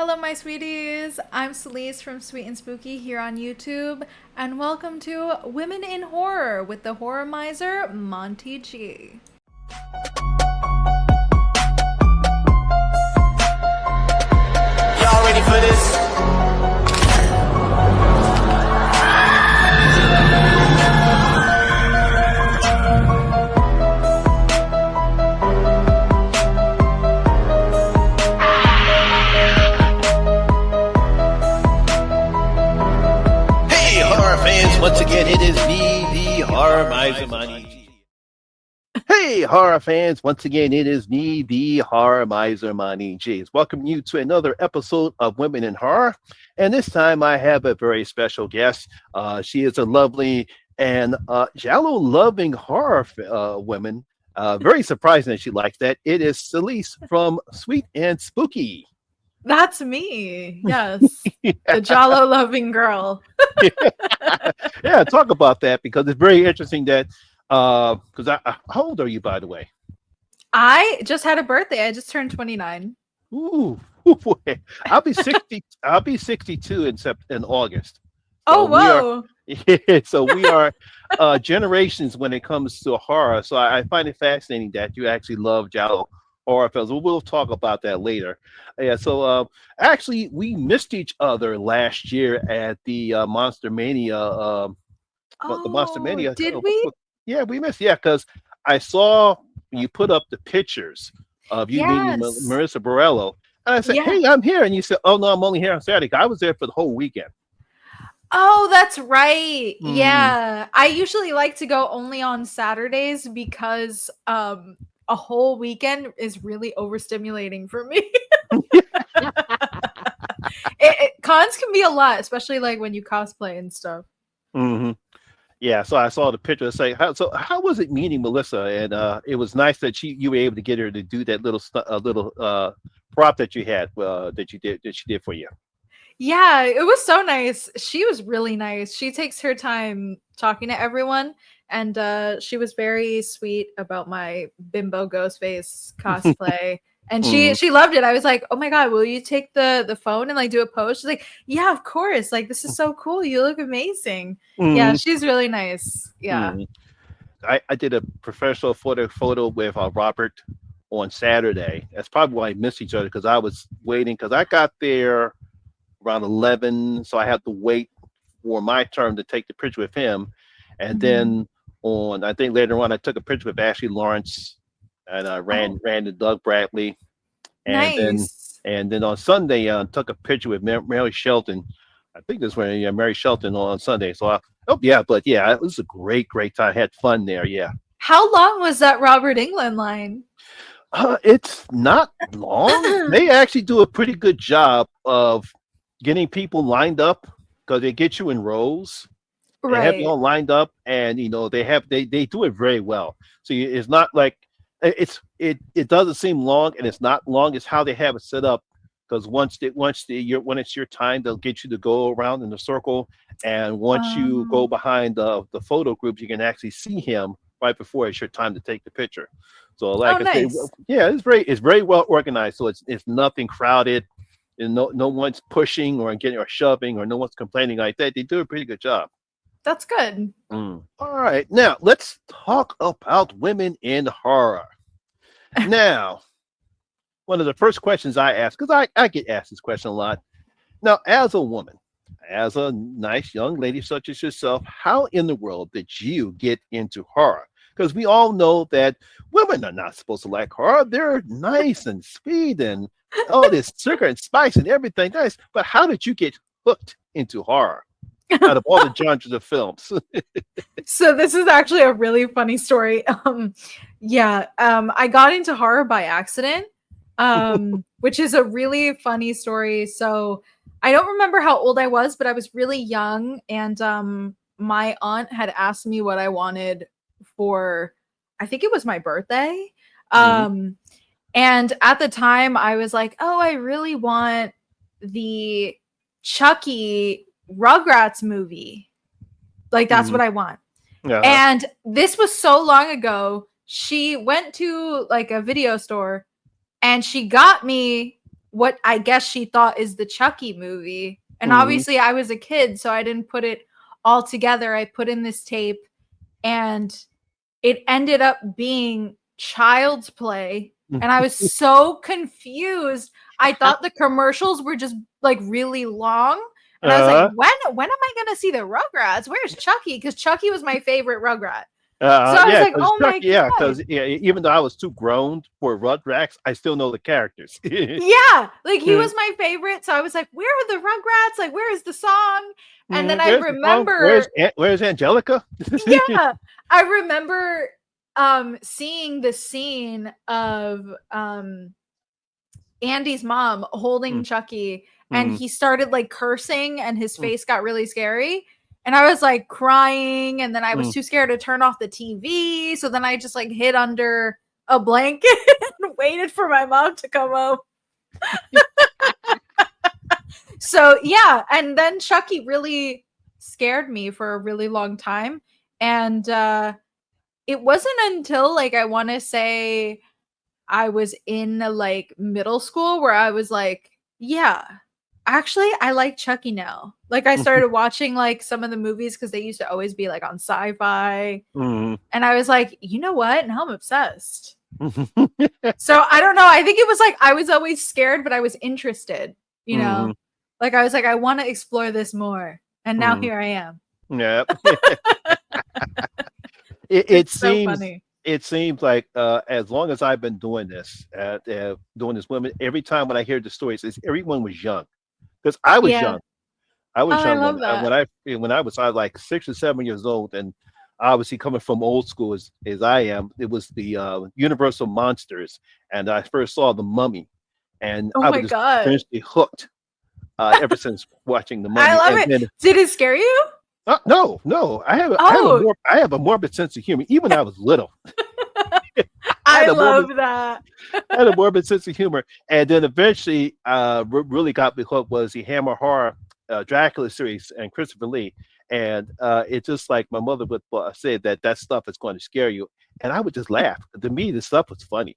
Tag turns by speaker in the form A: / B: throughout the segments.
A: Hello, my sweeties. I'm Selis from Sweet and Spooky here on YouTube, and welcome to Women in Horror with the horror miser Monty G.
B: Y'all ready for this? Hey, horror fans! Once again, it is me, the horror miser, Monty G. Hey, horror fans! Once again, it is me, the horror miser, Monty G. Welcome you to another episode of Women in Horror, and this time I have a very special guest. She is a lovely and giallo-loving horror woman. Very surprising that she likes that. It is Selis from Sweet and Spooky.
A: That's me. Yes, the giallo-loving girl.
B: Yeah, talk about that because it's very interesting that because how old are you, by the way?
A: I just had a birthday. I just turned 29.
B: Ooh, boy. I'll be 60. I'll be 62 in August. So
A: Oh, whoa.
B: so we are generations when it comes to horror. So I find it fascinating that you actually love giallo horror films. We'll talk about that later. Yeah. So actually, we missed each other last year at the Monster Mania. The Monster
A: Oh,
B: Mania.
A: did we?
B: Yeah, we missed. Yeah, because I saw you put up the pictures of you meeting
A: Yes.
B: Marissa Borello, and I said,
A: Yeah.
B: "Hey, I'm here," and you said, "Oh no, I'm only here on Saturday." I was there for the whole weekend.
A: Oh, that's right.
B: Mm.
A: Yeah. I usually like to go only on Saturdays because a whole weekend is really overstimulating for me. Cons can be a lot, especially like when you cosplay and stuff.
B: Hmm. Yeah, so I saw the picture. Say, how was it meeting Melissa? And it was nice that you were able to get her to do that little prop that you had that she did for you.
A: Yeah, it was so nice. She was really nice. She takes her time talking to everyone, and she was very sweet about my bimbo ghost face cosplay. And she
B: Hmm.
A: she loved it. I was like, "Oh my god, will you take the phone and like do a pose?" She's like, "Yeah, of course. Like this is so cool. You look amazing." Yeah,
B: Hmm.
A: she's really nice. Yeah.
B: Hmm. I did a professional photo with Robert on Saturday. That's probably why I missed each other because I was waiting because I got there around 11, so I had to wait for my turn to take the picture with him. And
A: Mhm.
B: then on, I think later on, I took a picture with Ashley Lawrence, and I
A: Oh,
B: ran to Doug Bradley, and then
A: nice.
B: on Sunday, took a picture with Mary Shelton. I think this was Mary Shelton on Sunday. So oh yeah, but yeah, it was a great time. Had fun there. Yeah.
A: How long was that Robert England line?
B: It's not long. They actually do a pretty good job of getting people lined up because they get you in rows. They have you
A: Right.
B: all lined up, and they do it very well. So it's not like it doesn't seem long, and it's not long. It's how they have it set up. Because when it's your time, they'll get you to go around in the circle, and once you go
A: Um,
B: behind the photo group, you can actually see him right before it's your time to take the picture. So,
A: oh,
B: like I say,
A: nice.
B: yeah, it's very well organized. So it's nothing crowded, and no one's pushing or getting or shoving or no one's complaining like that. They do a pretty good job.
A: That's good.
B: Mm. All right, now let's talk about women in horror. Now, one of the first questions I ask, because I get asked this question a lot. Now, as a woman, as a nice young lady such as yourself, how in the world did you get into horror? Because we all know that women are not supposed to like horror. They're nice and sweet and all this sugar and spice and everything nice. But how did you get hooked into horror out of all the genres of films?
A: So this is actually a really funny story. Yeah, I got into horror by accident, which is a really funny story. So I don't remember how old I was, but I was really young, and my aunt had asked me what I wanted for, I think it was my birthday.
B: Hmm.
A: Um, and at the time, I was like, "Oh, I really want the Chucky Rugrats movie. Like that's
B: Hmm.
A: what I want."
B: Uh-huh.
A: And this was so long ago. She went to like a video store and she got me what I guess she thought is the Chucky movie. And
B: Mm-hmm.
A: obviously I was a kid, so I didn't put it all together. I put in this tape and it ended up being Child's Play. And I was so confused. I thought the commercials were just like really long. And I was like,
B: Uh,
A: when am I gonna see the Rugrats? Where's Chucky? Because Chucky was my favorite Rugrat. So I was
B: yeah,
A: like,
B: because
A: oh
B: Chuck,
A: my
B: yeah,
A: God.
B: because yeah, even though I was too grown for Rugrats, I still know the characters.
A: Yeah, like he was my favorite. So I was like, where are the Rugrats? Like, where is the song? And then I
B: Where's the song?
A: remember,
B: Where's Angelica?
A: yeah, I remember seeing the scene of Andy's mom holding Chucky and
B: Mm-hmm.
A: he started like cursing and his face got really scary. And I was like crying and then I was too scared to turn off the TV. So then I just like hid under a blanket and waited for my mom to come home. So yeah, and then Chucky really scared me for a really long time. And it wasn't until like I want to say I was in like middle school where I was like, yeah, actually I like Chucky now. Like I started watching like some of the movies because they used to always be like on sci-fi.
B: Mm-hmm.
A: And I was like, you know what? Now I'm obsessed. So I don't know. I think it was like I was always scared, but I was interested, you
B: Mm-hmm.
A: know? Like I was like, I want to explore this more. And now
B: Mm-hmm.
A: here I am.
B: Yeah. it, it
A: It's so
B: seems
A: funny.
B: it seems like as long as I've been doing this women, every time when I hear the stories, it's everyone was young because I was
A: Yeah.
B: young. I
A: Oh,
B: was
A: I
B: young
A: love that.
B: when I was like 6 or 7 years old, and obviously coming from old school as I am, it was the Universal monsters, and I first saw the Mummy, and
A: Oh
B: I
A: my
B: was just
A: God.
B: eventually hooked ever since watching the
A: I
B: Mummy,
A: love
B: and
A: it.
B: then
A: Did it scare you?
B: no, no,
A: Oh,
B: I have a morbid sense of humor. Even when I was little, I had
A: I
B: a morbid
A: love that.
B: I had a morbid sense of humor, and then eventually, really got me hooked was the Hammer Horror Dracula series and Christopher Lee, and it's just like my mother would say that stuff is going to scare you, and I would just laugh. To me, the stuff was funny,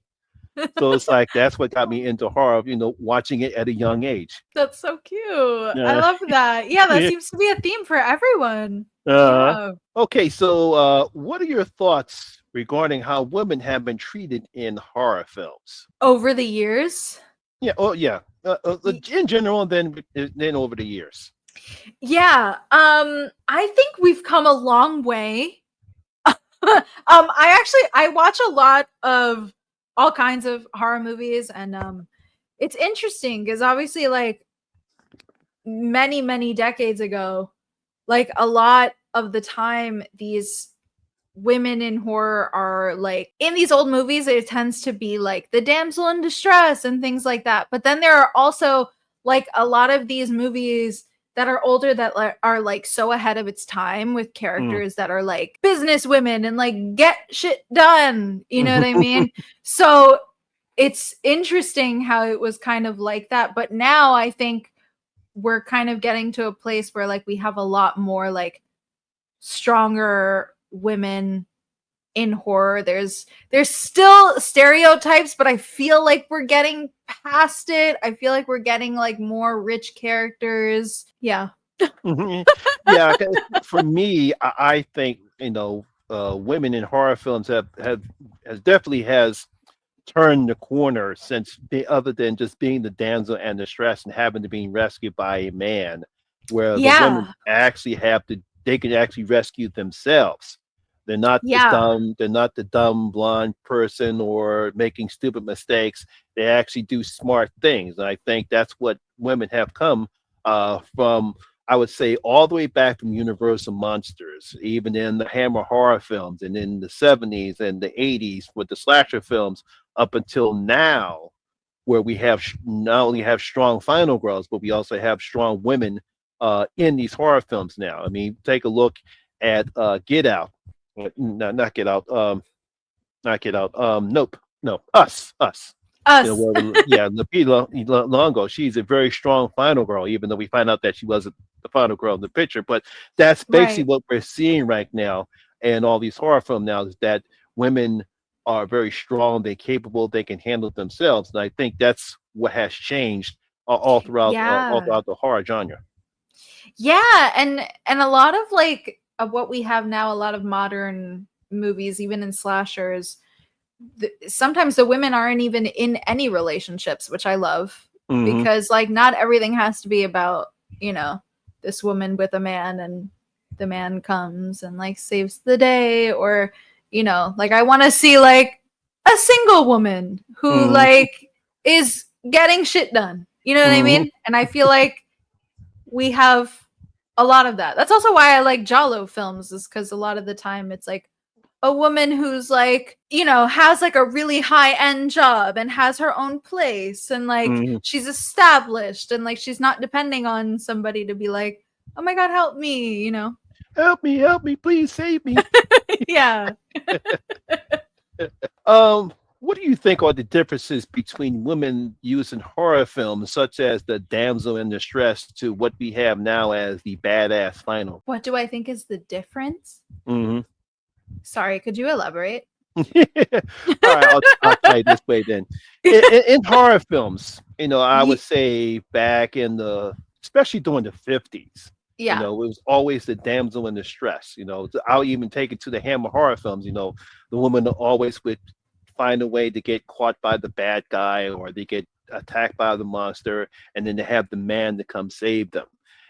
B: so it's like that's what got me into horror. Watching it at a young age.
A: That's so cute. I
B: Uh,
A: love that. Yeah, that seems to be a theme for everyone.
B: uh,
A: Yeah.
B: okay, so what are your thoughts regarding how women have been treated in horror films?
A: Over the years.
B: Yeah. Oh, yeah. In general, and then over the years.
A: Yeah. I think we've come a long way. I watch a lot of all kinds of horror movies and it's interesting because obviously like many decades ago, like a lot of the time these women in horror are like in these old movies it tends to be like the damsel in distress and things like that, but then there are also like a lot of these movies that are older that are like so ahead of its time with
B: Mm.
A: characters that are like business women and like get shit done, you know what I mean? So it's interesting how it was kind of like that, but now I think we're kind of getting to a place where like we have a lot more like stronger women in horror. There's still stereotypes, but I feel like we're getting past it. I feel like we're getting like more rich characters. Yeah.
B: Yeah. For me, I think women in horror films have has definitely has turned the corner since other than just being the damsel and the stress and having to be rescued by a man, where the women
A: Yeah.
B: actually have to they can actually rescue themselves.
A: Yeah.
B: They're not the dumb blonde person or making stupid mistakes. They actually do smart things. And I think that's what women have come from, I would say, all the way back from Universal Monsters, even in the Hammer horror films and in the 70s and the 80s with the slasher films up until now, where we have not only have strong final girls, but we also have strong women in these horror films now. I mean, take a look at Get Out. No, not Get Out. Not Get Out. Nope. No, Us.
A: Us.
B: Yeah, Lupita Longo. She's a very strong final girl, even though we find out that she wasn't the final girl in the picture. But that's basically
A: Right.
B: what we're seeing right now, and all these horror films now is that women are very strong, they're capable, they can handle themselves. And I think that's what has changed all
A: Yeah.
B: throughout the horror genre.
A: Yeah, and a lot of like of what we have now, a lot of modern movies, even in slashers, sometimes the women aren't even in any relationships, which I love
B: Hmm.
A: because like not everything has to be about, you know, this woman with a man and the man comes and like saves the day, or you know, like I want to see like a single woman who
B: Hmm.
A: like is getting shit done. You know what I
B: Hmm.
A: mean? And I feel like we have a lot of that. That's also why I like giallo films, is because a lot of the time it's like a woman who's like, you know, has like a really high end job and has her own place and like
B: Hmm.
A: she's established and like she's not depending on somebody to be like, oh my God, help me, you know?
B: Help me, please save me.
A: Yeah.
B: What do you think are the differences between women used in horror films, such as the damsel in distress, to what we have now as the badass final?
A: What do I think is the difference?
B: Hmm.
A: Sorry, could you elaborate?
B: All right, I'll tell you this way then. In horror films, I would say back in especially during the 50s,
A: Yeah.
B: it was always the damsel in distress. I'll even take it to the Hammer horror films. The woman always would find a way to get caught by the bad guy, or they get attacked by the monster, and then they have the man to come save them.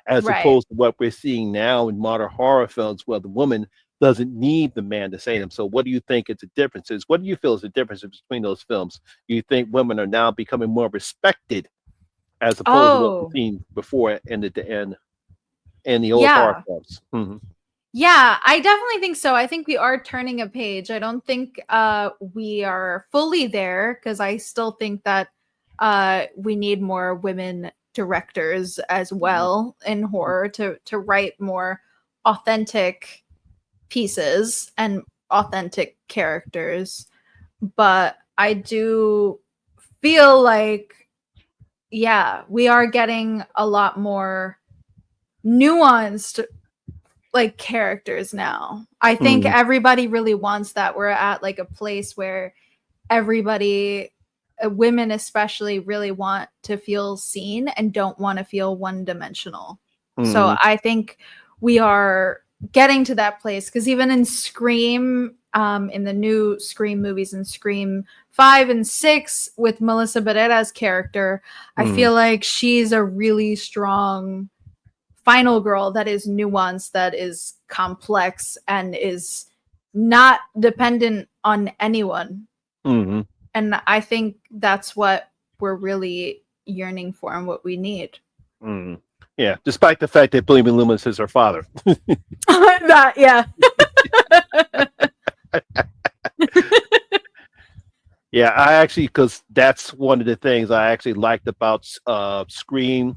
B: As
A: Right.
B: opposed to what we're seeing now in modern horror films, where the woman doesn't need the man to save them. So, what do you think is the differences? What do you feel is the difference between those films? Do you think women are now becoming more respected as opposed to what we've
A: Oh,
B: seen before in the old horror
A: yeah.
B: films? Hmm.
A: Yeah, I definitely think so. I think we are turning a page. I don't think we are fully there because I still think that we need more women directors as
B: Hmm.
A: well in horror to write more authentic pieces and authentic characters. But I do feel like yeah, we are getting a lot more nuanced like characters now. I think
B: Hmm.
A: everybody really wants that. We're at like a place where everybody, women especially, really want to feel seen and don't want to feel one dimensional. So
B: Hmm.
A: I think we are getting to that place because even in Scream, in the new Scream movies, in Scream 5 and 6 with Melissa Barrera's character, I
B: Hmm.
A: feel like she's a really strong final girl that is nuanced, that is complex, and is not dependent on anyone.
B: Hmm.
A: And I think that's what we're really yearning for and what we need.
B: Hmm. Yeah, despite the fact that Billy Loomis is her father.
A: That, yeah.
B: Yeah, I actually, because that's one of the things I actually liked about Scream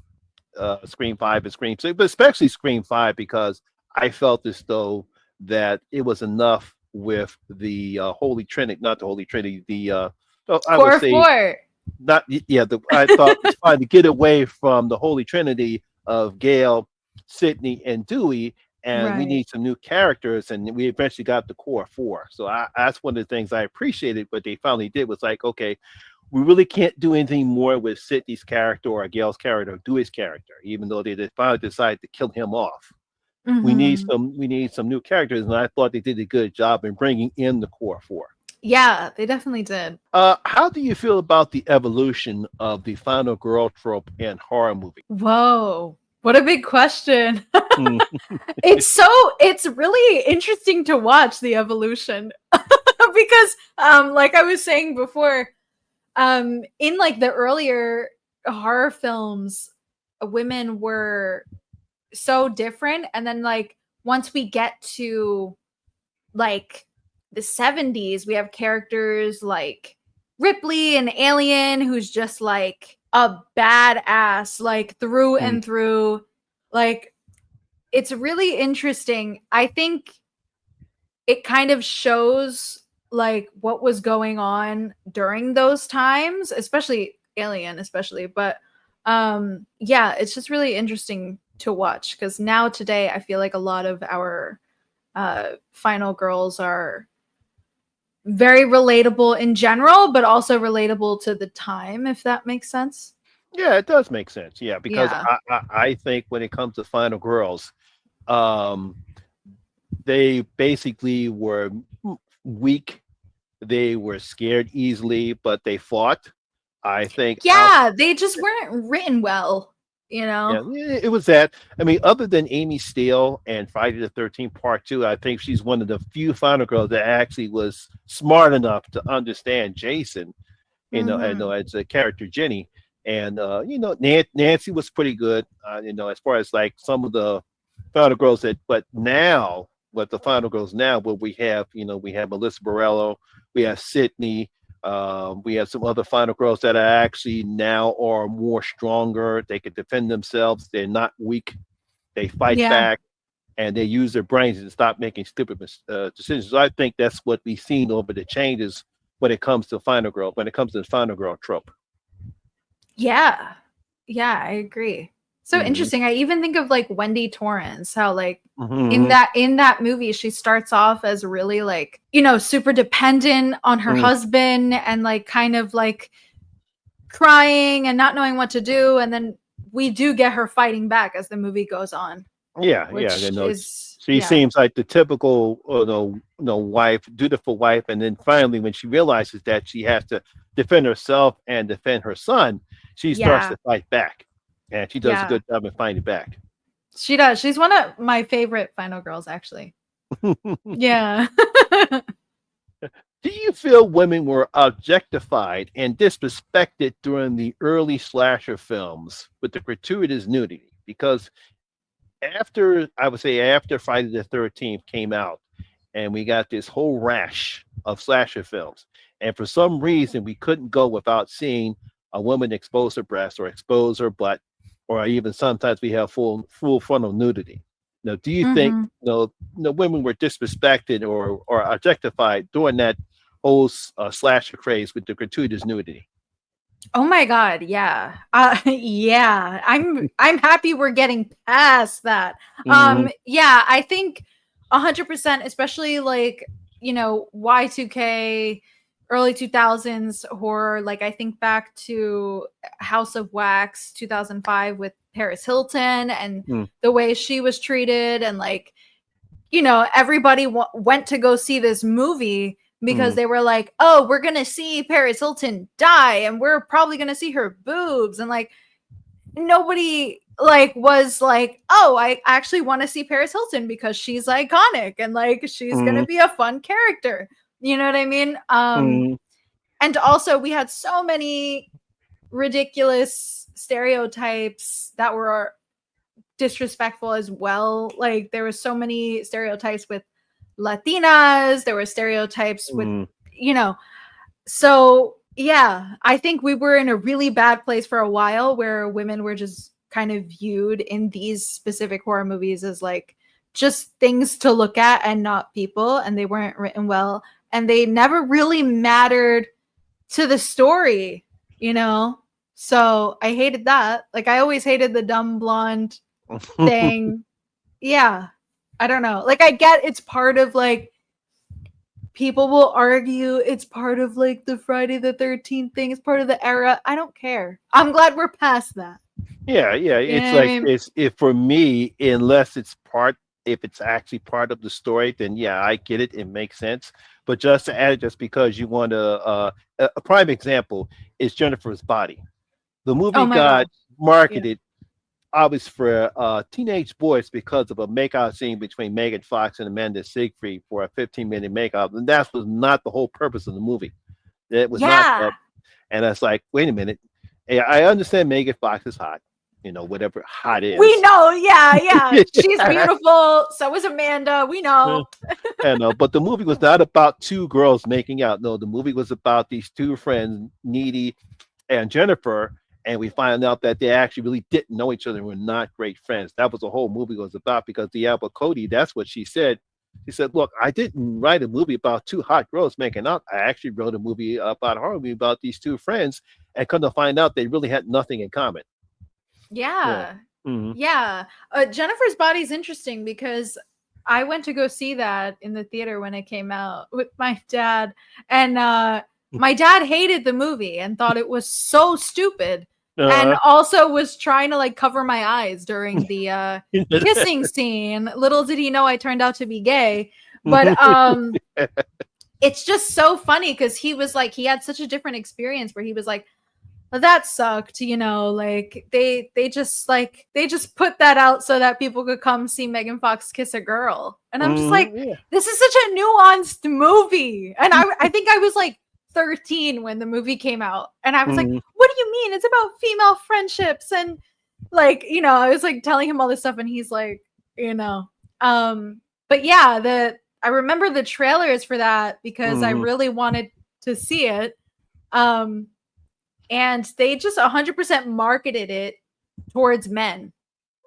B: 5 and Scream 6, but especially Scream 5, because I felt as though that it was enough with the Holy Trinity, not the Holy Trinity, I would
A: Core
B: say,
A: four.
B: not, yeah, I thought it's fine to get away from the Holy Trinity of Gail, Sydney, and Dewey, and we
A: Right.
B: need some new characters, and we eventually got the core four. So that's one of the things I appreciated. What they finally did was like, okay, we really can't do anything more with Sydney's character or Gail's character or Dewey's character, even though they finally decided to kill him off.
A: Mm-hmm.
B: We need some new characters, and I thought they did a good job in bringing in the core four.
A: Yeah, they definitely did.
B: How do you feel about the evolution of the final girl trope in horror movie?
A: Whoa. What a big question.
B: Mm,
A: It's really interesting to watch the evolution because like I was saying before, in like the earlier horror films, women were so different, and then like once we get to like the 70s, we have characters like Ripley and Alien, who's just like a badass, like through
B: mm,
A: and through. Like, it's really interesting. I think it kind of shows like what was going on during those times, especially Alien, especially. But yeah, it's just really interesting to watch because now today I feel like a lot of our final girls are very relatable in general, but also relatable to the time, if that makes sense.
B: Yeah, it does make sense. Yeah, because
A: Yeah.
B: I think when it comes to Final Girls, um, they basically were weak. They were scared easily, but they fought. I think out.
A: Yeah, they just weren't written well, you
B: Yeah,
A: know?
B: it was that. I mean, other than Amy Steele and Friday the 13th Part 2, I think she's one of the few Final Girls that actually was smart enough to understand Jason,
A: Mhm.
B: as a character Jenny. And, Nancy was pretty good, as far as like some of the Final Girls but now, what the Final Girls now, what we have Melissa Borello, we have Sydney, we have some other Final Girls that are actually now are more stronger. They can defend themselves. They're not weak. They fight
A: Yeah.
B: back and they use their brains and stop making stupid decisions. So I think that's what we've seen over the changes when it comes to Final Girl, when it comes to the Final Girl trope.
A: Yeah. Yeah, I agree. So
B: Mm-hmm.
A: interesting. I even think of like Wendy Torrance, how like
B: Mm-hmm.
A: in that movie she starts off as really like, super dependent on her
B: Mm-hmm.
A: husband and like kind of like crying and not knowing what to do, and then we do get her fighting back as the movie goes on,
B: Yeah, yeah.
A: which is
B: She
A: yeah.
B: seems like the typical, wife, dutiful wife, and then finally, when she realizes that she has to defend herself and defend her son, she starts
A: Yeah.
B: to fight back, and she does a
A: Yeah.
B: good job in fighting back.
A: She does. She's one of my favorite Final Girls actually. Yeah.
B: Do you feel women were objectified and disrespected during the early slasher films with the gratuitous nudity? Because I would say after Friday the 13th came out, and we got this whole rash of slasher films. And for some reason, we couldn't go without seeing a woman expose her breast or expose her butt, or even sometimes we have full frontal nudity. Now, do you think
A: Mhm.
B: women were disrespected or objectified during that whole slasher craze with the gratuitous nudity?
A: Oh my god, yeah. Yeah. I'm happy we're getting past that.
B: Hmm.
A: Yeah, I think 100%, especially like, Y2K, early 2000s horror, like I think back to House of Wax 2005 with Paris Hilton and
B: Mm.
A: the way she was treated, and like, everybody went to go see this movie because
B: Mm.
A: they were like, "Oh, we're going to see Paris Hilton die and we're probably going to see her boobs." And like nobody like was like, "Oh, I actually want to see Paris Hilton because she's iconic and like she's going to
B: Mm.
A: be a fun character." You know what I mean?
B: Mm.
A: And also we had so many ridiculous stereotypes that were disrespectful as well. Like there were so many stereotypes with Latinas, there were stereotypes with,
B: Mm.
A: you know, so yeah, I think we were in a really bad place for a while where women were just kind of viewed in these specific horror movies as like just things to look at and not people, and they weren't written well and they never really mattered to the story, you know? So I hated that. Like I always hated the dumb blonde thing. Yeah. I don't know. Like I get it's part of like people will argue it's part of like the Friday the 13th thing, it's part of the era. I don't care. I'm glad we're past that.
B: Yeah, yeah.
A: You know
B: It's
A: what I
B: like
A: mean?
B: it's if for me, unless if it's actually part of the story, then yeah, I get it. It makes sense. But just to add it, just because you want to, a prime example is Jennifer's Body. The
A: Oh
B: movie
A: my god.
B: got
A: Yeah.
B: marketed obviously for teenage boys because of a makeout scene between Megan Fox and Amanda Seyfried for a 15-minute makeout, and that was not the whole purpose of the movie. It was not
A: Yeah.
B: and I was like, wait a minute. Yeah, I understand Megan Fox is hot, whatever hot
A: We
B: is.
A: know. Yeah, yeah. She's
B: Yeah.
A: beautiful. So is Amanda. We know.
B: But the movie was not about two girls making out. No, the movie was about these two friends, Needy and Jennifer, and we find out that they actually really didn't know each other and were not great friends. That was the whole movie was about because Diablo Cody, that's what she said. She said, "Look, I didn't write a movie about two hot girls making out. I actually wrote a movie about a horror movie about these two friends, and come to find out they really had nothing in common." Yeah.
A: Yeah.
B: Hmm.
A: Yeah. Jennifer's Body is interesting because I went to go see that in the theater when it came out with my dad, and my dad hated the movie and thought it was so stupid, and also was trying to like cover my eyes during the kissing scene. Little did he know I turned out to be gay, but it's just so funny because he was like, he had such a different experience where he was like, well, that sucked, you know, like they just put that out so that people could come see Megan Fox kiss a girl. And I'm just like,
B: Yeah.
A: this is such a nuanced movie. And I think I was like 13 when the movie came out. And I was like, what do you mean? It's about female friendships. And like, you know, I was like telling him all this stuff and he's like, you know, but yeah, I remember the trailers for that because I really wanted to see it. And they just 100% marketed it towards men.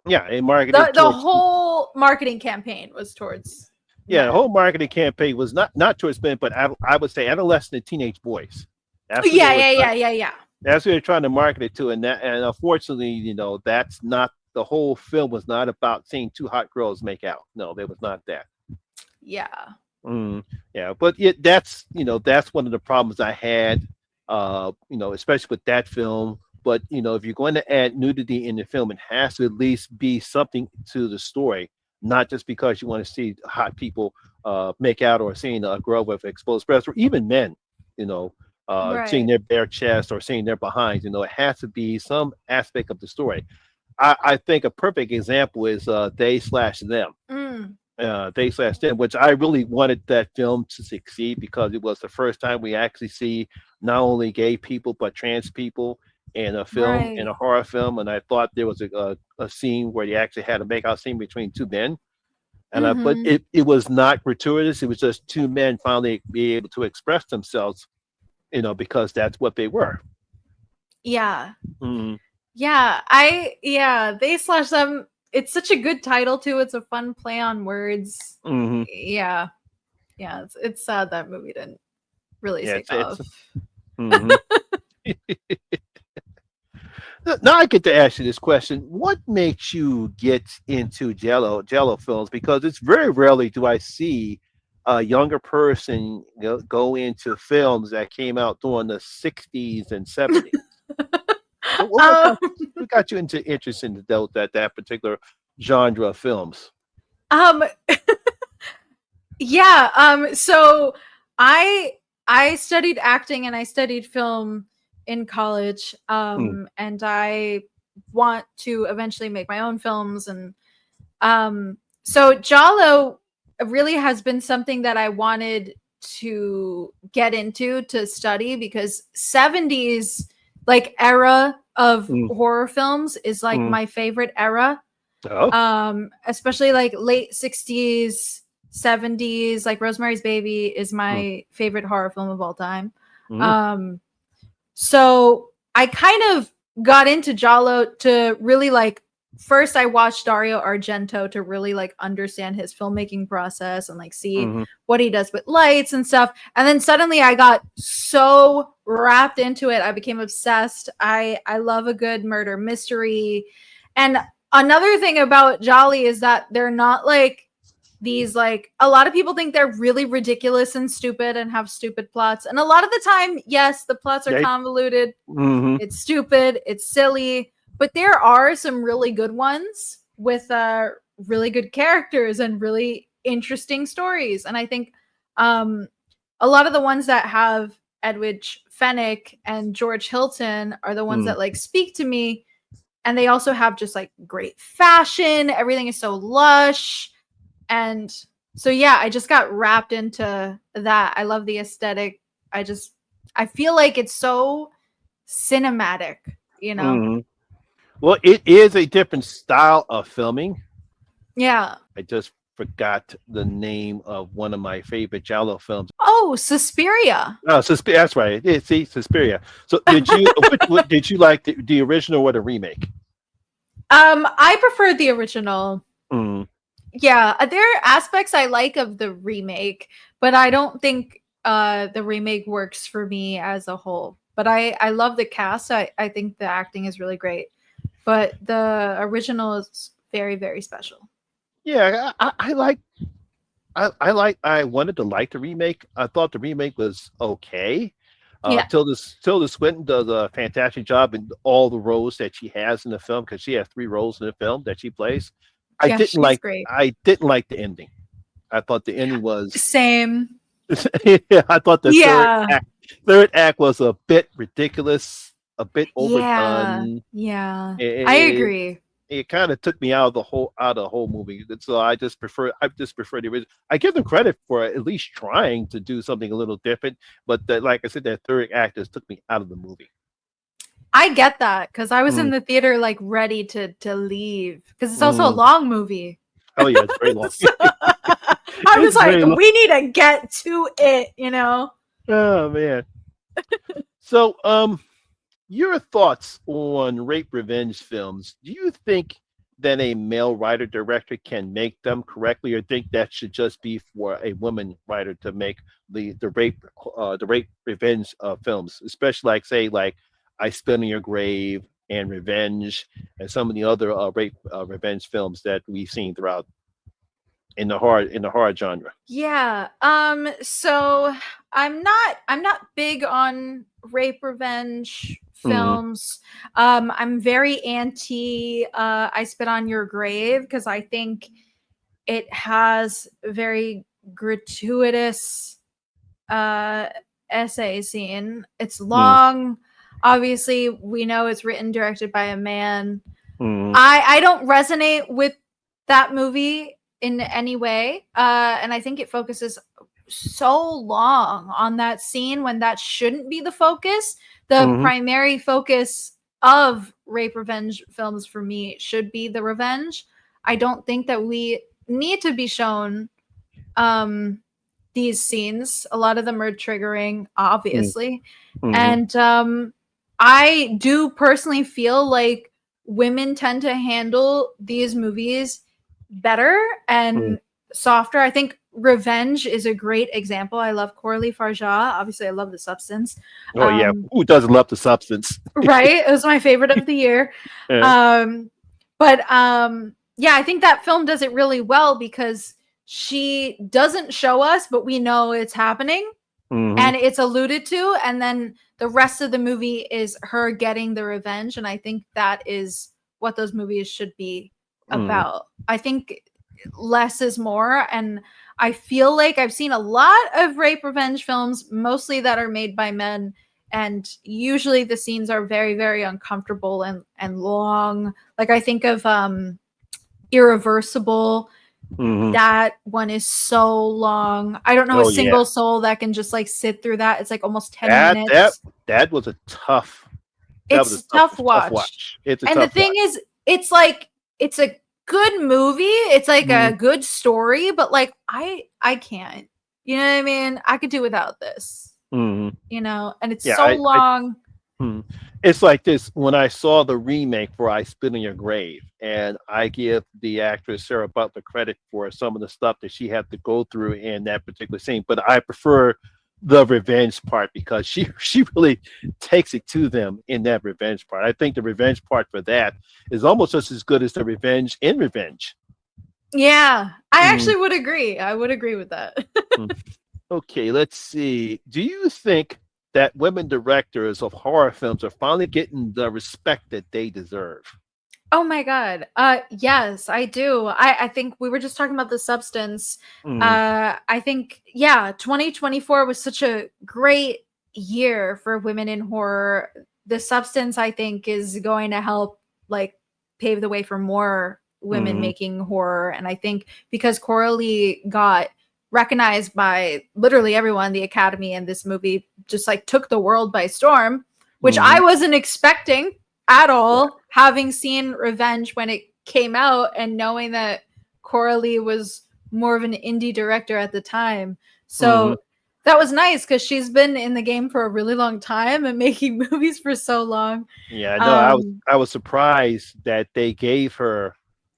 B: Yeah, they marketed
A: the whole marketing campaign was towards
B: men.
A: The
B: whole marketing campaign was not towards men, but I would say adolescent and teenage boys.
A: That's
B: what they're trying to market it to, and unfortunately, you know, that's not the whole film was not about seeing two hot girls make out. No, there was not that.
A: Yeah.
B: Yeah, but that's one of the problems I had. You know, especially with that film. But you know, if you're going to add nudity in the film, it has to at least be something to the story, not just because you want to see hot people make out or seeing a girl with exposed breasts, or even men, you know, seeing their bare chest or seeing their behinds. You know, it has to be some aspect of the story. I think a perfect example is They/Them. They/Them, which I really wanted that film to succeed because it was the first time we actually see not only gay people but trans people in a film, in a horror film. And I thought there was a scene where they actually had a makeout scene between two men, and but it was not gratuitous. It was just two men finally be able to express themselves, you know, because that's what they were.
A: Yeah. Yeah, They/Them. It's such a good title too. It's a fun play on words. Yeah, it's sad that movie didn't really take off.
B: Now I get to ask you this question: what makes you get into giallo films? Because it's very rarely do I see a younger person go into films that came out during the 60s and 70s. What got you into interest in that particular genre of films?
A: So I studied acting and I studied film in college, and I want to eventually make my own films, and so giallo really has been something that I wanted to get into to study because 70s like era of horror films is like my favorite era. Especially like late 60s, 70s, like Rosemary's Baby is my favorite horror film of all time. So I kind of got into giallo to really like, first I watched Dario Argento to really like understand his filmmaking process and like see what he does with lights and stuff. And then suddenly I got so wrapped into it. I became obsessed. I love a good murder mystery. And another thing about Jolly is that they're not like these, like, a lot of people think they're really ridiculous and stupid and have stupid plots. And a lot of the time, yes, the plots are convoluted. It's stupid. It's silly. But there are some really good ones with really good characters and really interesting stories. And I think a lot of the ones that have Edwidge Fenwick and George Hilton are the ones that like speak to me. And they also have just like great fashion. Everything is so lush. And so, yeah, I just got wrapped into that. I love the aesthetic. I feel like it's so cinematic, you know?
B: Well, it is a different style of filming.
A: Yeah.
B: I just forgot the name of one of my favorite giallo films.
A: Oh, Suspiria.
B: Oh, that's right. See, Suspiria. So did you like the original or the remake?
A: I prefer the original. Yeah, there are aspects I like of the remake, but I don't think the remake works for me as a whole. But I love the cast. I think the acting is really great. But the original is very, very special.
B: Yeah, I like I wanted to like the remake. I thought the remake was okay.
A: Yeah.
B: Tilda Swinton does a fantastic job in all the roles that she has in the film because she has three roles in the film that she plays.
A: Yeah, she's great.
B: I didn't like the ending. I thought the ending was
A: Same.
B: yeah, I thought the
A: Yeah.
B: third act was a bit ridiculous, a bit
A: Yeah.
B: overdone.
A: Yeah. I
B: It,
A: agree.
B: it kind of took me out of the whole movie. So I just prefer the original. I give them credit for at least trying to do something a little different, but like I said, that third act just took me out of the movie.
A: I get that because I was in
B: Mm,
A: the theater like ready to leave because it's also a
B: mm.
A: long movie.
B: Oh yeah, it's very long.
A: So, I was
B: It's
A: like,
B: very long.
A: we need to get to it, you know?
B: Oh man. So your thoughts on rape revenge films? Do you think that a male writer director can make them correctly, or think that should just be for a woman writer to make the rape revenge films, especially like say like I Spit on Your Grave and Revenge and some of the other rape revenge films that we've seen throughout in the horror genre.
A: Yeah. So I'm not big on rape revenge
B: Mm,
A: films. I'm very anti I Spit on Your Grave because I think it has very gratuitous uh essay scene. It's
B: mm,
A: long. Obviously, we know it's written directed by a man.
B: mm,
A: I don't resonate with that movie in any way. And I think it focuses so long on that scene when that shouldn't be the focus. The
B: mm,
A: primary focus of rape revenge films for me should be the revenge. I don't think that we need to be shown um these scenes. A lot of them are triggering,
B: mm,
A: obviously.
B: mm,
A: And I do personally feel like women tend to handle these movies better
B: mm.
A: and softer. I think Revenge is a great example. I love Coralie Farja. Obviously, I love The Substance.
B: Oh yeah,
A: Um,
B: who doesn't love the substance?
A: right? It was my favorite of the year.
B: Uh,
A: Um, but yeah, I think that film does it really well because she doesn't show us, but we know it's happening
B: mhm,
A: and it's alluded to, and then the rest of the movie is her getting the revenge, and I think that is what those movies should be
B: mhm,
A: about. I think less is more, and I feel like I've seen a lot of rape revenge films, mostly that are made by men, and usually the scenes are very very uncomfortable and long. Like I think of Irreversible.
B: mhm.
A: That one is so long. I don't know a
B: Oh yeah,
A: single soul that can just like sit through that. It's like almost 10
B: that that
A: minutes.
B: that was a that was
A: It's
B: a
A: a tough
B: tough
A: watch.
B: watch. It's a
A: And the
B: tough
A: thing
B: watch.
A: is, it's like it's a good movie. It's like
B: Mhm,
A: a good story, but like I can't. You know what I mean? I could do without this.
B: mhm.
A: You know, and it's
B: Yeah,
A: so long.
B: hmm. It's like this when I saw the remake for I Spit on Your Grave, and I give the actress Sarah Butler credit for some of the stuff that she had to go through in that particular scene, but I prefer the revenge part because she really takes it to them in that revenge part. I think the revenge part for that is almost just as good as the revenge in Revenge.
A: Yeah. I
B: Mm,
A: actually would agree. I would agree with that.
B: mm. Okay, let's see. Do you think that women directors of horror films are finally getting the respect that they deserve?
A: Oh my god. Yes, I do. I think we were just talking about The Substance.
B: Mm,
A: I think yeah, 2024 was such a great year for women in horror. The Substance I think is going to help like pave the way for more women
B: mm,
A: making horror, and I think because Coralie got recognized by literally everyone, the Academy, and this movie just like took the world by storm, which I
B: mm.
A: wasn't expecting at all, having seen Revenge when it came out and knowing that Coralie was more of an indie director at the time.
B: Mhm.
A: So that was nice because she's been in the game for a really long time and making movies for so long.
B: Yeah, I know.
A: Um,
B: I was surprised that they gave her.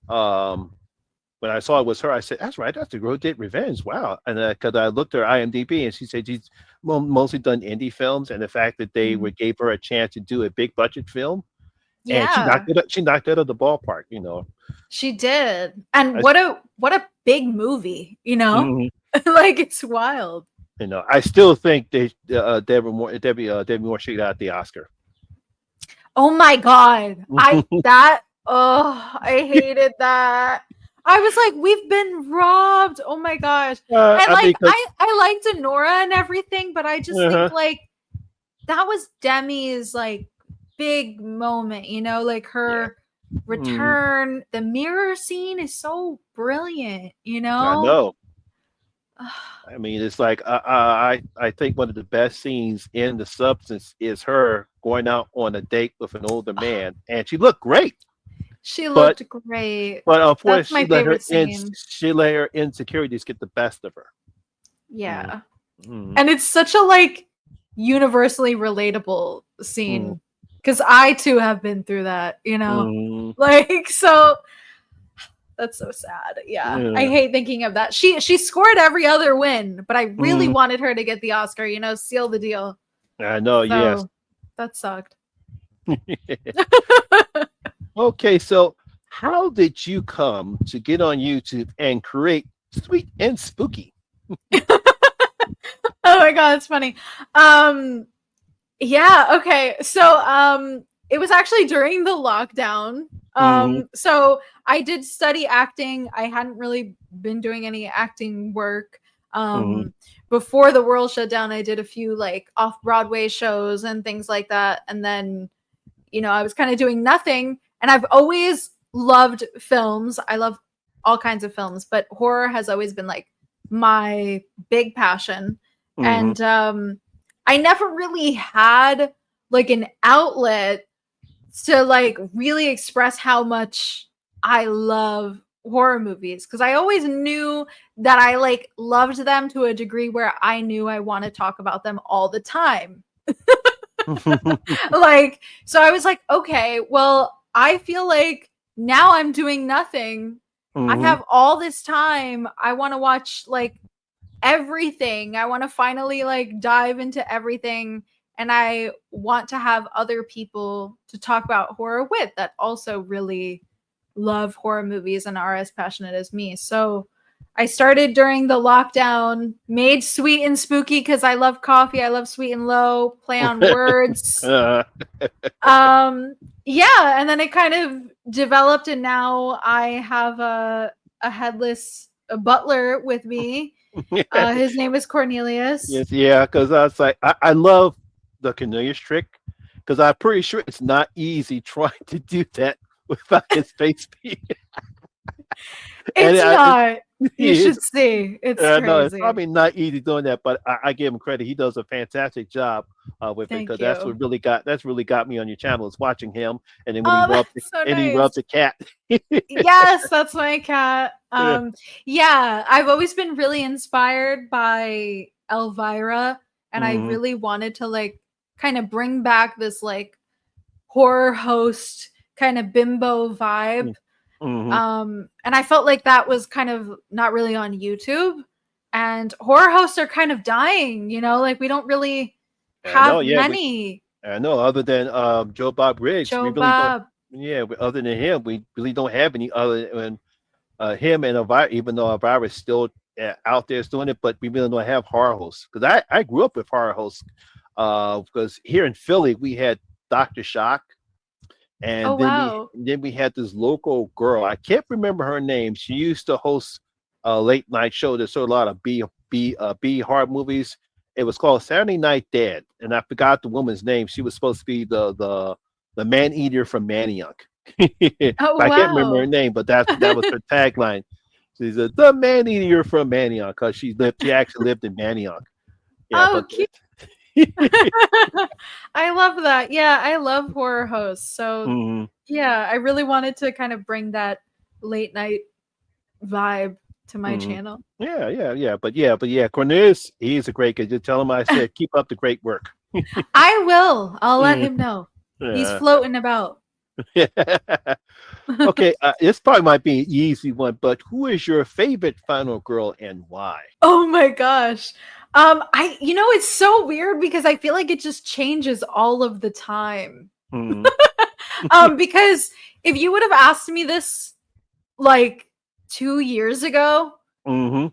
B: Um, when I saw it was her, I said, "That's right. That's the girl who did Revenge." Wow! And because I looked at her IMDb, and she said she's mostly done indie films, and the fact that they
A: mhm.
B: would gave her a chance to do a big budget film, and she
A: Yeah,
B: knocked it out of the ballpark. You know,
A: she did. And
B: I,
A: what a big movie, you know?
B: mhm.
A: Like it's wild.
B: You know, I still think Debbie Moore should have got the Oscar.
A: Oh my god. I hated that. I was like, we've been robbed. Oh my gosh. And
B: I
A: like
B: mean, 'cause,
A: I liked Honora and everything, but I just think
B: uh-huh,
A: like that was Demi's like big moment, you know, like
B: yeah,
A: her
B: mm,
A: return. The mirror scene is so brilliant, you
B: I
A: know?
B: know. I mean, it's like I think one of the best scenes in The Substance is her going out on a date with an older man, and she looked great,
A: She
B: but
A: looked great.
B: unfortunately,
A: That's my favorite scene.
B: she let her insecurities get the best of her. Mm,
A: Yeah.
B: mm,
A: And it's such a like universally relatable
B: mm,
A: scene because I too have been through that, you know?
B: mm,
A: Like, so that's so sad. Yeah. I
B: yeah,
A: hate thinking of that. She scored every other win, but I really
B: mm,
A: wanted her to get the Oscar, you know, seal the deal.
B: I know. Yes.
A: So that sucked.
B: Okay, so how did you come to get on YouTube and create Sweet and Spooky?
A: Oh my god, it's funny. Um yeah, okay. So it was actually during the lockdown.
B: Hmm.
A: So I did study acting. I hadn't really been doing any acting work.
B: Hmm.
A: Before the world shut down, I did a few like off-Broadway shows and things like that. And then, you know, I was kind of doing nothing. And I've always loved films. I love all kinds of films, but horror has always been like my big passion.
B: Hmm.
A: And I never really had like an outlet to like really express how much I love horror movies because I always knew that I like loved them to a degree where I knew I want to talk about them all the time. Like, so I was like, okay, well, I feel like now I'm doing nothing. I
B: Hmm.
A: have all this time. I want to watch like everything. I want to finally like dive into everything. And I want to have other people to talk about horror with that also really love horror movies and are as passionate as me. So I started during the lockdown, made Sweet and Spooky because I love coffee. I love Sweet and Low, play on words.
B: Uh,
A: Yeah, and then it kind of developed, and now I have a headless butler with me. His name is Cornelius.
B: yes, yeah, because I was like, I love the Cornelius trick because I'm pretty sure it's not easy trying to do that without his face being. And
A: It's not. You
B: it is.
A: should see. It's
B: No, it's
A: crazy.
B: probably not easy doing that, but I give him credit. He does a fantastic job with it because
A: Thank you.
B: that's really got me on your channel is watching him, and then when
A: Oh, that's so
B: he
A: nice.
B: rubs the cat.
A: Yes, that's my cat.
B: Yeah.
A: Yeah, I've always been really inspired by Elvira, and I
B: Mhm,
A: really wanted to like kind of bring back this like horror host kind of bimbo vibe.
B: mm, mhm.
A: And I felt like that was kind of not really on YouTube. And horror hosts are kind of dying, you know, like we don't really
B: I know,
A: have
B: yeah,
A: many.
B: I know. Other than Joe Bob Briggs, we
A: Joe
B: really don't.
A: Bob.
B: Yeah, other than him, we really don't have any other than him and Elvira. Even though Elvira is still out there doing it, but we really don't have horror hosts. Because I grew up with horror hosts. Because here in Philly we had Doctor Shock,
A: Oh
B: and
A: wow.
B: then we had this local girl. I can't remember her name. She used to host a late night show that showed a lot of B horror movies. It was called Saturday Night Dead, and I forgot the woman's name. She was supposed to be the man eater from Manioc.
A: Oh
B: I can't remember her
A: wow.
B: name, but that was her tagline. She's the man eater from Manioc because she actually lived in Manioc. Yeah,
A: Oh,
B: but
A: cute. I love that. Yeah, I love horror hosts. So,
B: mhm,
A: yeah, I really wanted to kind of bring that late night vibe to my
B: mhm.
A: channel.
B: But yeah, Cornelius, he's a great guy. Just tell him I said keep up the great work.
A: I will. I'll let
B: Mm,
A: him know. He's
B: yeah.
A: floating about.
B: Okay, this probably might be an easy one, but who is your favorite final girl and why?
A: Oh my gosh. I you know it's so weird because I feel like it just changes all of the time.
B: Mm,
A: Because if you would have asked me this like 2 years ago,
B: Mm-hmm.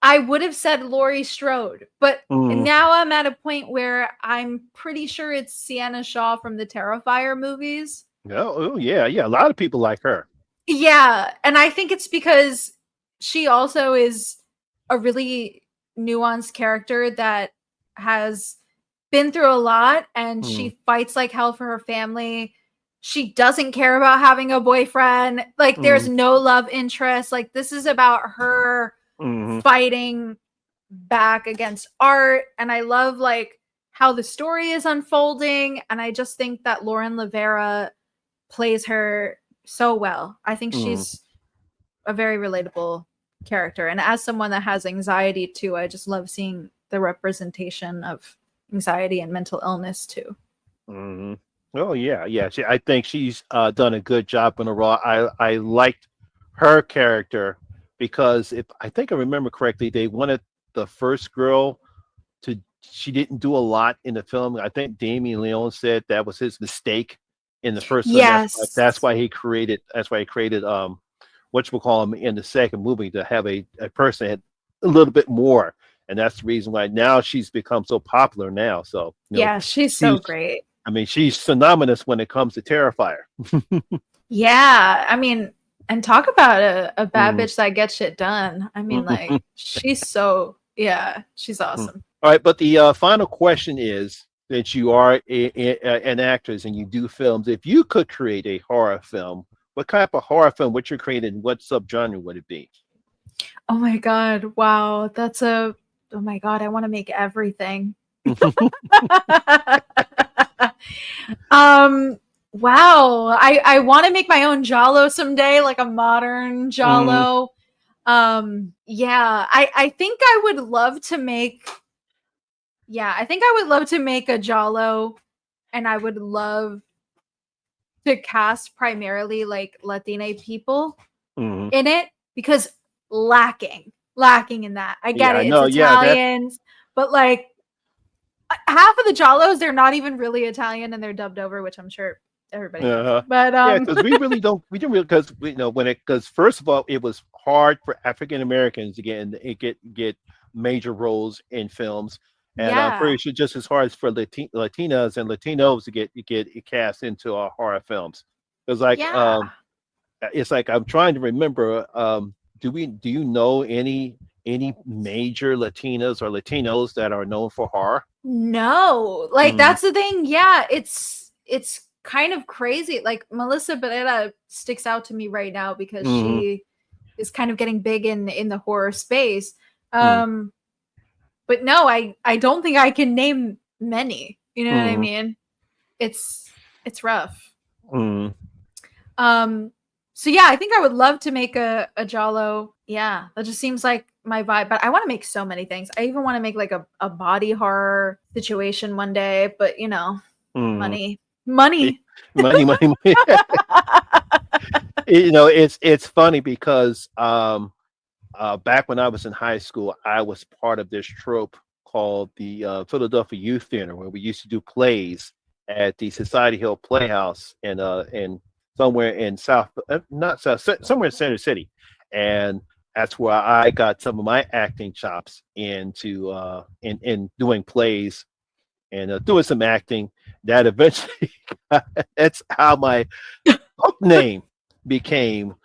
A: I would have said Laurie Strode. But
B: Mm.
A: now I'm at a point where I'm pretty sure it's Sienna Shaw from the Terrifier movies.
B: Oh, yeah, yeah. A lot of people like her.
A: Yeah, and I think it's because she also is a really nuanced character that has been through a lot, and
B: Mm.
A: she fights like hell for her family. She doesn't care about having a boyfriend. Like there's
B: Mm.
A: no love interest. Like this is about her
B: Mm-hmm.
A: fighting back against art, and I love like how the story is unfolding, and I just think that Lauren Lavera plays her so well. I think
B: Mm.
A: she's a very relatable character. And as someone that has anxiety too, I just love seeing the representation of anxiety and mental illness too.
B: Mm-hmm. Oh, yeah, yeah. I think she's done a good job in the role. I liked her character because if I think I remember correctly, they wanted the first girl to. She didn't do a lot in the film. I think Damien Leone said that was his mistake in the first film. That's
A: Yes.
B: why he created. That's why he created what you call him in the second movie to have a person that had a little bit more, and that's the reason why now she's become so popular now. So
A: Yeah, she's so
B: she's
A: great.
B: I mean, she's synonymous when it comes to Terrifier.
A: Yeah. I mean, and talk about a bad
B: Mm.
A: bitch that gets shit done. I mean, like, she's so, yeah, she's
B: All
A: awesome.
B: right, but the final question is that you are an actress and you do films. If you could create a horror film, what type of horror film would you create and what subgenre would it be?
A: Oh my God. Wow. Oh my God. I want to make everything. um wow, I want to make my own giallo someday, like a modern
B: Mm,
A: giallo. Yeah, I think I would love to make, yeah, I think I would love to make a giallo, and I would love to cast primarily like Latina people
B: mm.
A: in it, because lacking in that. I get
B: Yeah, I
A: it, it's
B: know. Yeah, that.
A: Italians, but like half of the Jollos, they're not even really Italian and they're dubbed over, which I'm sure everybody knows. But
B: Yeah, because we really don't. We didn't really because when it because first of all, it was hard for African Americans to get major roles in films, and I'm
A: yeah.
B: pretty sure just as hard as for Latinas and Latinos to get cast into our horror films. It's like
A: Yeah.
B: I'm trying to remember. Do you know any major Latinas or Latinos that are known for horror?
A: No. Like
B: Mm,
A: that's the thing. Yeah, it's kind of crazy. Like Melissa Barrera sticks out to me right now because
B: mm,
A: she is kind of getting big in the horror space.
B: mm,
A: Um but no, I don't think I can name many. You know what I
B: mm,
A: mean? It's rough.
B: mm.
A: Um, so yeah, I think I would love to make a Jalo. Yeah, that just seems like my vibe. But I want to make so many things. I even want to make like a body horror situation one day. But you know,
B: Mm.
A: money, money.
B: Money, money, money. It's funny because back when I was in high school, I was part of this trope called the Philadelphia Youth Theater, where we used to do plays at the Society Hill Playhouse in somewhere in South, not South, somewhere in Center City, and that's where I got some of my acting chops into in doing plays and doing some acting. That eventually, that's how my hook name became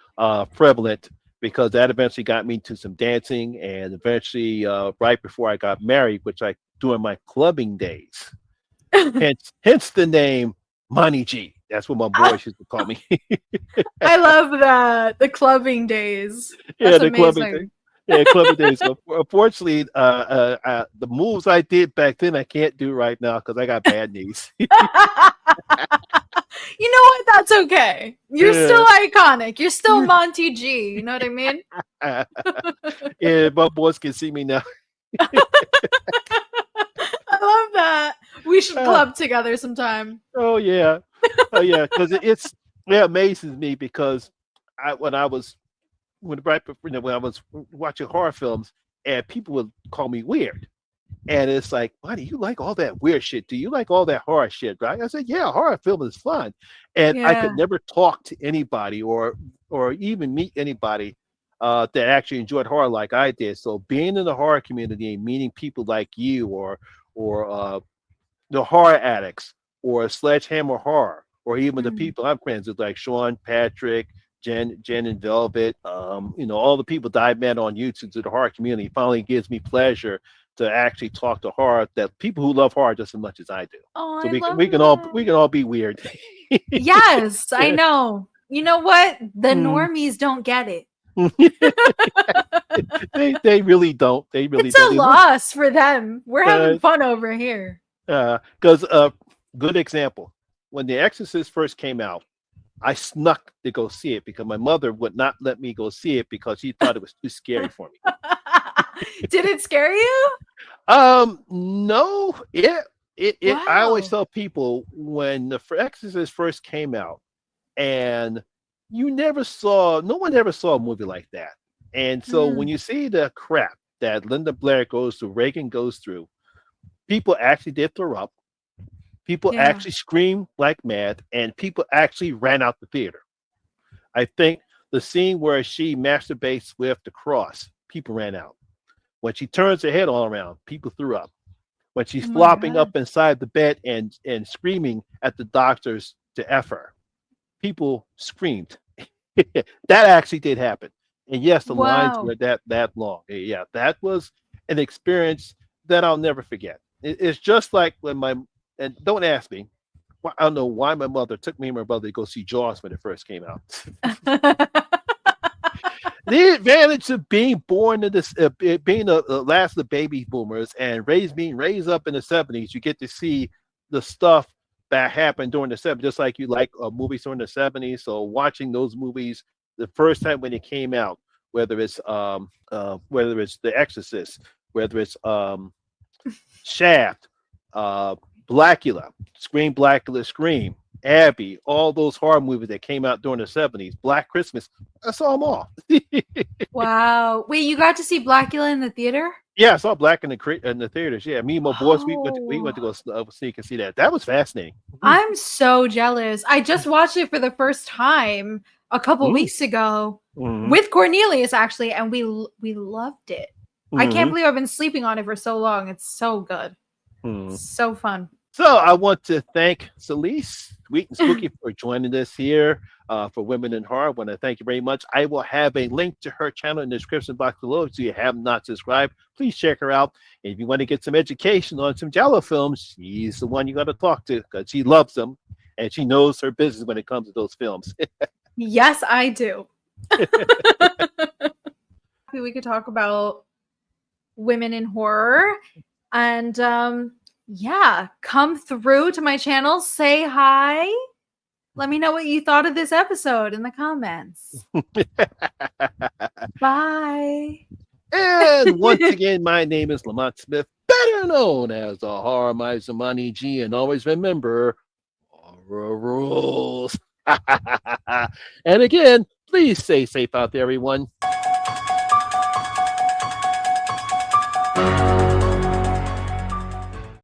B: prevalent because that eventually got me to some dancing and eventually right before I got married, which I during my clubbing days. Hence the name Money G. That's what my boys used to call me.
A: I love that, the clubbing days.
B: Yeah,
A: That's
B: the clubbing thing.
A: amazing.
B: Yeah, clubbing days. So unfortunately, the moves I did back then I can't do right now because I got bad knees.
A: You know what? That's okay. You're
B: Yeah.
A: still iconic. You're still Monty G. You know what I mean?
B: Yeah, my boys can see me now.
A: I love that. We should club together sometime.
B: Oh yeah, oh yeah, because it amazes me because when I was when right before when I was watching horror films and people would call me weird, And it's like, buddy, you like all that weird shit. Do you like all that horror shit, right? I said, yeah, horror film is fun. And I could
A: Yeah.
B: never talk to anybody or even meet anybody that actually enjoyed horror like I did. So being in the horror community and meeting people like you or the horror addicts or sledgehammer horror, or even the
A: Mm.
B: people I'm friends with like Sean, Patrick, Jen and Velvet, all the people that I met on YouTube to the horror community finally gives me pleasure to actually talk to horror that people who love horror just as much as I do.
A: Oh,
B: So
A: I
B: we can
A: love
B: we can all we
A: that.
B: can all be weird.
A: Yes, I know. You know what? The
B: Mm.
A: normies don't get it.
B: They really don't. They really
A: It's
B: don't.
A: a loss for them. We're having fun over here.
B: Because good example. When The Exorcist first came out, I snuck to go see it because my mother would not let me go see it because she thought it was too scary for me.
A: Did it scare you?
B: No, it. I always
A: Wow.
B: tell people when the Exorcist first came out, and no one ever saw a movie like that. And so when
A: Mm,
B: you see the crap that Linda Blair goes through, Reagan goes through, people actually did throw up. People
A: yeah.
B: actually screamed like mad, and people actually ran out the theater. I think the scene where she masturbates with the cross, people ran out. When she turns her head all around, people threw up. When she's
A: Oh my
B: flopping
A: god.
B: up inside the bed and screaming at the doctors to F her, people screamed. That actually did happen. And yes, the lines
A: Wow.
B: were that long. Yeah, that was an experience that I'll never forget. It's just like when and don't ask me, I don't know why my mother took me and my brother to go see Jaws when it first came out. The advantage of being born in this, being the last of the baby boomers and being raised up in the '70s, you get to see the stuff that happened during the '70s, just like you like movies during the '70s. So watching those movies the first time when it came out, whether it's The Exorcist, whether it's Shaft, uh, Blackula, Scream, Abby, all those horror movies that came out during the '70s, Black Christmas, I saw them all.
A: Wow. Wait, you got to see Blackula in the theater?
B: Yeah, I saw Black in the theaters. Yeah, me and my boys, we went to
A: Oh,
B: go sneak and see that. That was fascinating.
A: I'm so jealous. I just watched it for the first time a couple
B: Mm,
A: weeks ago
B: mm,
A: with Cornelius actually, and we loved it. I can't
B: mm,
A: believe I've been sleeping on it for so long. It's so good.
B: mm.
A: So fun.
B: So I want to thank Selis, Sweet and Spooky, for joining us here for Women in Horror. I want to thank you very much. I will have a link to her channel in the description box below. If you have not subscribed, please check her out. And if you want to get some education on some Giallo films, she's the one you got to talk to because she loves them and she knows her business when it comes to those films.
A: Yes, I do. We could talk about women in horror and yeah, come through to my channel, say hi. Let me know what you thought of this episode in the comments. Bye.
B: And once again, my name is Lamont Smith, better known as the Horror Miser Money G. And always remember, horror rules. And again, please stay safe out there, everyone.